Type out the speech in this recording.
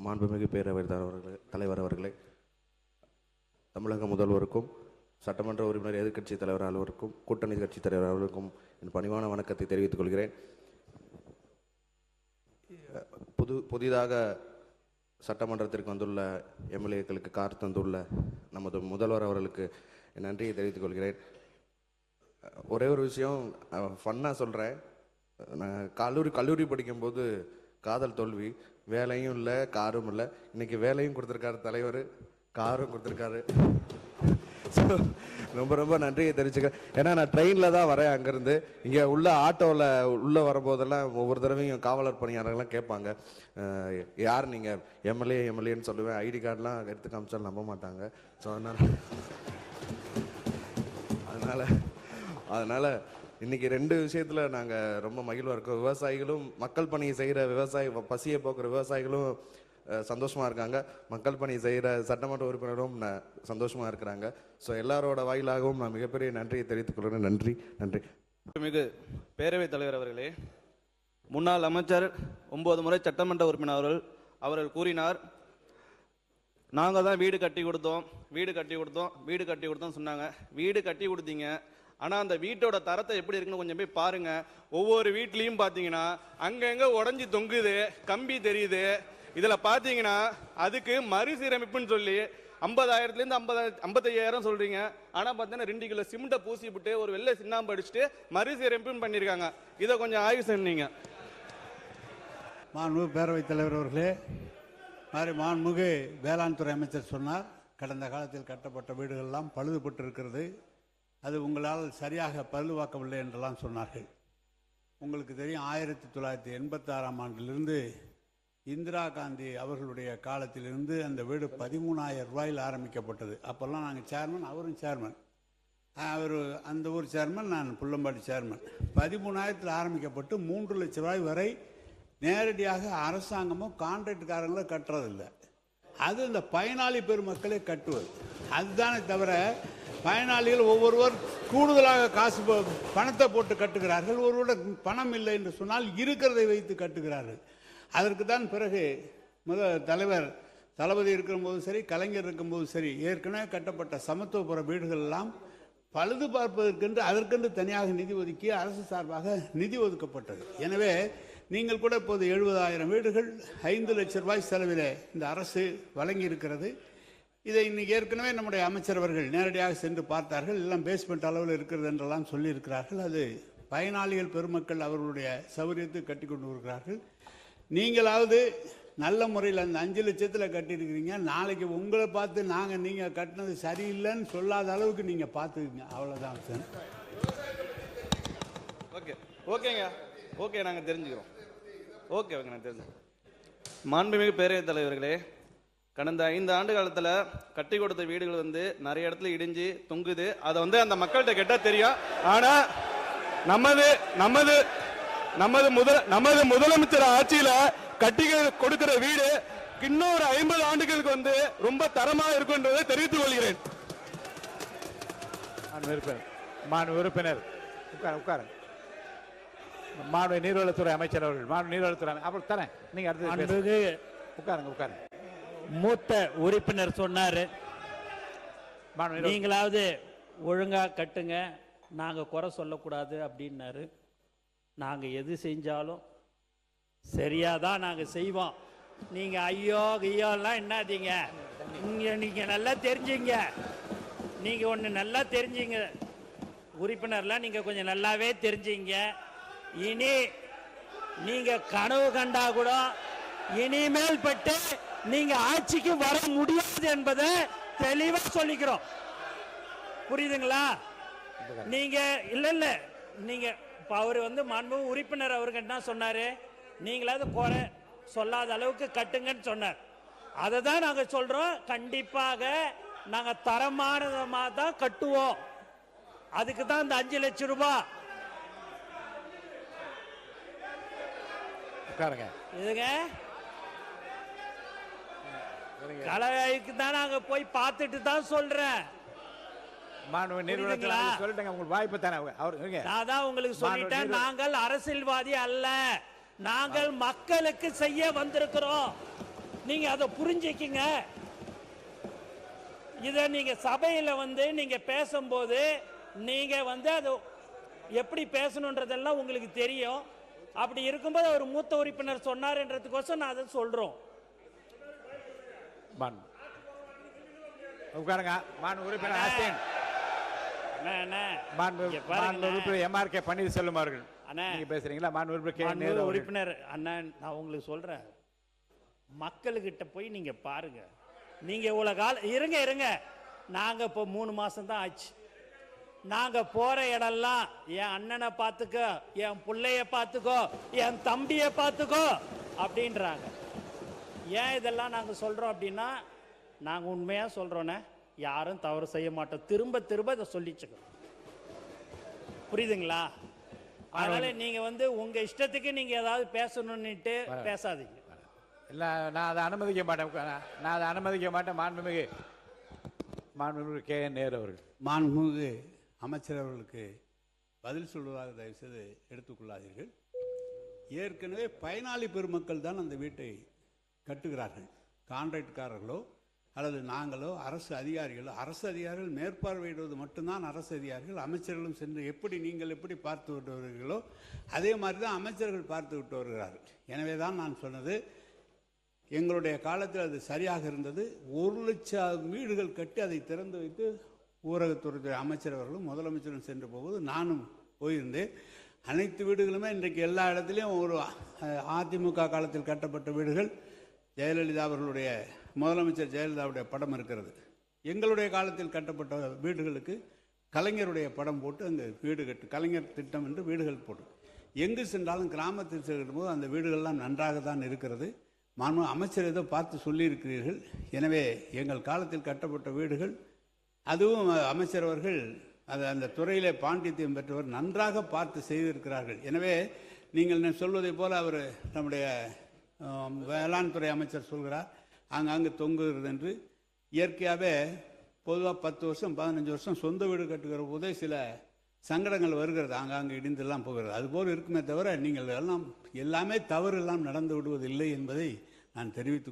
மாண்புமிகு பேரவைத் தலைவர் அவர்களே, தமிழக முதல்வருக்கும் சட்டமன்ற உறுப்பினர் எதிர்க்கட்சி தலைவர் அலுவலருக்கும் கூட்டணி கட்சி தலைவர் அவர்களுக்கும் என் பணிவான வணக்கத்தை தெரிவித்துக் கொள்கிறேன். புதிதாக சட்டமன்றத்திற்கு வந்துள்ள எம்எல்ஏக்களுக்கு கார் தந்துள்ள நமது முதல்வர் அவர்களுக்கு என் நன்றியை தெரிவித்துக் கொள்கிறேன். ஒரே ஒரு விஷயம் ஃபன்னாக சொல்கிறேன். நான் கல்லூரி படிக்கும்போது காதல் தோல்வி, வேலையும் இல்லை காரும் இல்லை. இன்னைக்கு வேலையும் கொடுத்துருக்காரு தலைவர், காரும் கொடுத்துருக்காரு. ரொம்ப ரொம்ப நன்றியை தெரிவிச்சுக்கிறேன். ஏன்னா நான் ட்ரெயினில் தான் வரேன். அங்கேருந்து இங்கே உள்ள ஆட்டோவில் உள்ளே வரும்போதெல்லாம் ஒவ்வொரு தடவையும் காவலர் பணியாளர்கள்லாம் கேட்பாங்க, யார் நீங்கள்? எம்எல்ஏன்னு சொல்லுவேன். ஐடி கார்டெலாம் எடுத்து காமிச்சாலும் நம்ப மாட்டாங்க. ஸோ அதனால் இன்றைக்கி ரெண்டு விஷயத்தில் நாங்கள் ரொம்ப மகிழ்வாக இருக்கோம். விவசாயிகளும் மக்கள் பணி செய்கிற பசியை போக்குற விவசாயிகளும் சந்தோஷமாக இருக்காங்க, மக்கள் பணி செய்கிற சட்டமன்ற உறுப்பினரும் சந்தோஷமாக இருக்கிறாங்க. ஸோ எல்லாரோட வாயிலாகவும் நான் மிகப்பெரிய நன்றியை தெரிவித்துக் கொள்கிறேன். நன்றி நன்றி. மிகு பேரவைத் தலைவர் அவர்களே, முன்னாள் அமைச்சர் 9 முறை சட்டமன்ற உறுப்பினர் அவர்கள் கூறினார், நாங்கள் தான் வீடு கட்டி கொடுத்தோம் சொன்னாங்க. வீடு கட்டி கொடுத்தீங்க, ஆனால் அந்த வீட்டோட தரத்தை எப்படி இருக்குன்னு கொஞ்சம் போய் பாருங்க. ஒவ்வொரு வீட்லேயும் பார்த்தீங்கன்னா அங்கங்கே உடஞ்சி தொங்குது, கம்பி தெரியுது. இதில் பார்த்தீங்கன்னா அதுக்கு மறுசீரமைப்புன்னு சொல்லி 50,000லேருந்து 55,000 சொல்கிறீங்க. ஆனால் பார்த்தீங்கன்னா 2 கிலோ சிமெண்ட்டை பூசி விட்டு ஒரு வெள்ளை சின்னாம்பு அடிச்சுட்டு மறுசீரமைப்புன்னு பண்ணியிருக்காங்க. இதை கொஞ்சம் ஆய்வு செஞ்சீங்க. மாண்புமிகு பேரவைத் தலைவர் அவர்களே, மாண்புமிகு வேளாண் துறை அமைச்சர் சொன்னார், கடந்த காலத்தில் கட்டப்பட்ட வீடுகளெல்லாம் பழுதுபட்டு இருக்கிறது, அது உங்களால் சரியாக பழுதுவாக்கவில்லை என்றெல்லாம் சொன்னார்கள். உங்களுக்கு தெரியும், 1986ஆம் ஆண்டிலிருந்து இந்திரா காந்தி அவர்களுடைய காலத்திலிருந்து அந்த வீடு 13,000 ரூபாயில் ஆரம்பிக்கப்பட்டது. அப்போல்லாம் நாங்கள் சேர்மன், அவரும் சேர்மன், அவர் அந்த ஊர் சேர்மன், நான் புள்ளம்பாடி சேர்மன். 13,000 ஆரம்பிக்கப்பட்டு 3 லட்சம் ரூபாய் வரை நேரடியாக அரசாங்கமும் கான்ட்ராக்டுக்காரங்களும் கட்டுறதில்லை. அது இந்த பயனாளி பெருமக்களே கட்டுவது. அதுதானே தவிர பயனாளிகள் ஒவ்வொருவர் கூடுதலாக பணத்தை போட்டு கட்டுகிறார்கள். ஒருவருடைய பணம் இல்லை என்று சொன்னால் இருக்கிறதை வைத்து கட்டுகிறார்கள். அதற்கு தான் பிறகு தலைவர் தளபதி இருக்கும்போது சரி, கலைஞர் இருக்கும்போது சரி, ஏற்கனவே கட்டப்பட்ட சமத்துவபுர வீடுகள் எல்லாம் பழுது பார்ப்பதற்கென்று அதற்கென்று தனியாக நிதி ஒதுக்கி அரசு சார்பாக நிதி ஒதுக்கப்பட்டது. எனவே நீங்கள் கூட இப்போது 70,000 வீடுகள் 5 லட்சம் ரூபாய் செலவில் இந்த அரசு வழங்கி இருக்கிறது. இதை இன்னைக்கு ஏற்கனவே நம்முடைய அமைச்சர் அவர்கள் நேரடியாக சென்று பார்த்தார்கள். எல்லாம் பேஸ்மெண்ட் அளவில் இருக்கிறது என்றெல்லாம் சொல்லியிருக்கிறார்கள். அது பயனாளிகள் பெருமக்கள் அவர்களுடைய சௌகரியத்தை கட்டி கொண்டு வருகிறார்கள். நீங்களாவது நல்ல முறையில் அந்த 5 லட்சத்தில் கட்டியிருக்கிறீங்க. நாளைக்கு உங்களை பார்த்து நீங்கள் கட்டினது சரியில்லைன்னு சொல்லாத அளவுக்கு நீங்கள் பார்த்துக்குங்க. அவ்வளோதான் சார். ஓகேங்க, நாங்கள் தெரிஞ்சுக்கிறோம். நாங்கள் தெரிஞ்சுக்கிறோம். மாண்புமிகு பேரவைத் தலைவர்களே, கடந்த 5 ஆண்டு காலத்தில் கட்டி கொடுத்த வீடுகள் நிறைய இடத்துல இடிஞ்சு தொங்குது. அதை அந்த மக்கள்கிட்ட கேட்டால் தெரியும். ஆனால் நமது முதலமைச்சர் ஆட்சியில கட்டி கொடுக்கிற வீடு இன்னொரு 50 ஆண்டுகளுக்கு ரொம்ப தரமா இருக்குன்றதை தெரிவித்துக் கொள்கிறேன். மாண்பு உறுப்பினர் உட்கார. மாண்பு நீர்வளத்துறை அமைச்சர் அவர்கள், நீர்வளத்துறை அப்புறம் தரேன். நீங்க அடுத்து உட்காருங்க. மூத்த உறுப்பினர் சொன்னாரு, நீங்களாவது ஒழுங்கா கட்டுங்க, நாங்க குறை சொல்லக்கூடாது அப்படின்னாரு. நாங்க எது செஞ்சாலும் சரியாதான் நாங்க செய்வோம். நீங்க ஐயோலாம் என்னாதீங்க. நீங்க நல்லா தெரிஞ்சுங்க. நீங்க ஒண்ணு நல்லா தெரிஞ்சுங்க உறுப்பினர்லாம், நீங்க கொஞ்சம் நல்லாவே தெரிஞ்சுங்க. இனி நீங்க கனவு கண்டா கூட இனிமேல் பட்டு நீங்க ஆட்சிக்கு வர முடியாது என்பதை தெளிவா சொல்லிக்கிறோம். புரியுதுங்களா? நீங்க இல்ல நீங்க அவர் மாண்பு உறுப்பினர் அவருக்கு என்ன சொன்னாரு, நீங்களாவது குறை சொல்லாத அளவுக்கு கட்டுங்கன்னு சொன்னார். அதை தான் நாங்க சொல்றோம். கண்டிப்பாக நாங்க தரமானதமா தான் கட்டுவோம். அதுக்கு தான் இந்த 5 லட்சம் ரூபாய். இதுங்க கலைக்கு தான் நாங்க போய் பார்த்துட்டு தான் சொல்றேன். உங்களுக்கு சொல்லிட்டேன், நாங்கள் அரசியல்வாதி அல்ல, நாங்கள் மக்களுக்கு செய்ய வந்திருக்கிறோம். நீங்க அதை புரிஞ்சுக்கிங்க. இதை நீங்க சபையில நீங்க பேசும்போது நீங்க அது எப்படி பேசணுன்றதெல்லாம் உங்களுக்கு தெரியும். அப்படி இருக்கும்போது ஒரு மூத்த உறுப்பினர் சொன்னார்ன்றதுக்கோசம் நான் அதை சொல்றோம். உட்காருங்க. மாண்பு உறுப்பினர் ஆஸ்டின். எம்ஆர்கே பன்னீர்செல்வம் அவர்கள் நீங்க பேசுறீங்களா? மாண்பு உறுப்பினர் அண்ணன், நான் உங்களுக்கு சொல்றேன், மக்களுக்கிட்ட போய் நீங்க பாருங்க. நீங்க இவ்வளவு காலம் இருங்க. நாங்க இப்போ 3 மாசம் தான் ஆச்சு. நாங்க போற இடம்லாம் என் அண்ணனை பார்த்துக்கோ, என் பிள்ளைய பார்த்துக்கோ, என் தம்பிய பார்த்துக்கோ அப்படின்றாங்க. ஏன் இதெல்லாம் நாங்க சொல்றோம் அப்படின்னா, நாங்க உண்மையா சொல்றோன்னே, யாரும் தவறு செய்ய மாட்டோம். திரும்ப திரும்ப இதை சொல்லிச்சுக்கோம். புரியுதுங்களா? அதனால நீங்க உங்க இஷ்டத்துக்கு நீங்க ஏதாவது பேசணும்னுட்டு பேசாதீங்க. இல்ல, நான் அதை அனுமதிக்க மாட்டேன். மாண்புமிகு கே என் நேரு அவர்கள். மாண்புமிகு அமைச்சர் அவர்களுக்கு பதில் சொல்வதாக தயவுசெய்து எடுத்துக்கொள்ளாதீர்கள். ஏற்கனவே பயனாளி பெருமக்கள் தான் அந்த வீட்டை கட்டுகிறார்கள். கான்ட்ராக்ட்காரர்களோ அல்லது நாங்களோ அரசு அதிகாரிகள் மேற்பார்வையிடுவது மட்டும்தான் அரசு அதிகாரிகள். அமைச்சர்களும் சென்று நீங்கள் எப்படி பார்த்து விட்டு வருகிறீர்களோ அதே மாதிரி தான் அமைச்சர்கள் பார்த்து விட்டு வருகிறார்கள். எனவே தான் நான் சொன்னது, எங்களுடைய காலத்தில் அது சரியாக இருந்தது. 1 லட்சம் வீடுகள் கட்டி அதை திறந்து வைத்து ஊரகத்துறை அமைச்சர் அவர்களும் முதலமைச்சரும் சென்று போகும்போது நானும் போயிருந்தேன். அனைத்து வீடுகளுமே இன்றைக்கு எல்லா இடத்துலையும் ஒரு அதிமுக காலத்தில் கட்டப்பட்ட வீடுகள், ஜெயலலிதா அவர்களுடைய முதலமைச்சர் ஜெயலலிதாவுடைய படம் இருக்கிறது. எங்களுடைய காலத்தில் கட்டப்பட்ட வீடுகளுக்கு கலைஞருடைய படம் போட்டு அங்கே வீடு கலைஞர் திட்டம் என்று வீடுகள் போட்டு எங்கு சென்றாலும் கிராமத்தில் செல்லும் போது அந்த வீடுகள்லாம் நன்றாக தான் இருக்கிறது. மாண்பு அமைச்சர் ஏதோ பார்த்து சொல்லியிருக்கிறீர்கள். எனவே எங்கள் காலத்தில் கட்டப்பட்ட வீடுகள், அதுவும் அமைச்சர் அவர்கள் அந்த துறையிலே பாண்டித்யம் பெற்றவர், நன்றாக பார்த்து செய்திருக்கிறார்கள். எனவே நீங்கள் சொல்வதை போல அவர் நம்முடைய வேளாண் துறை அமைச்சர் சொல்கிறார் ஆங்காங்கு தொங்குகிறது என்று. இயற்கையாகவே பொதுவாக 10 வருஷம் 15 வருஷம் சொந்த வீடு கட்டுகிற போதே சில சங்கடங்கள் வருகிறது, ஆங்காங்கு இடிந்தெல்லாம் போகிறது. அதுபோல் இருக்குமே தவிர நீங்கள் எல்லாமே தவறு எல்லாம் நடந்து விடுவதில்லை என்பதை நான் தெரிவித்துக்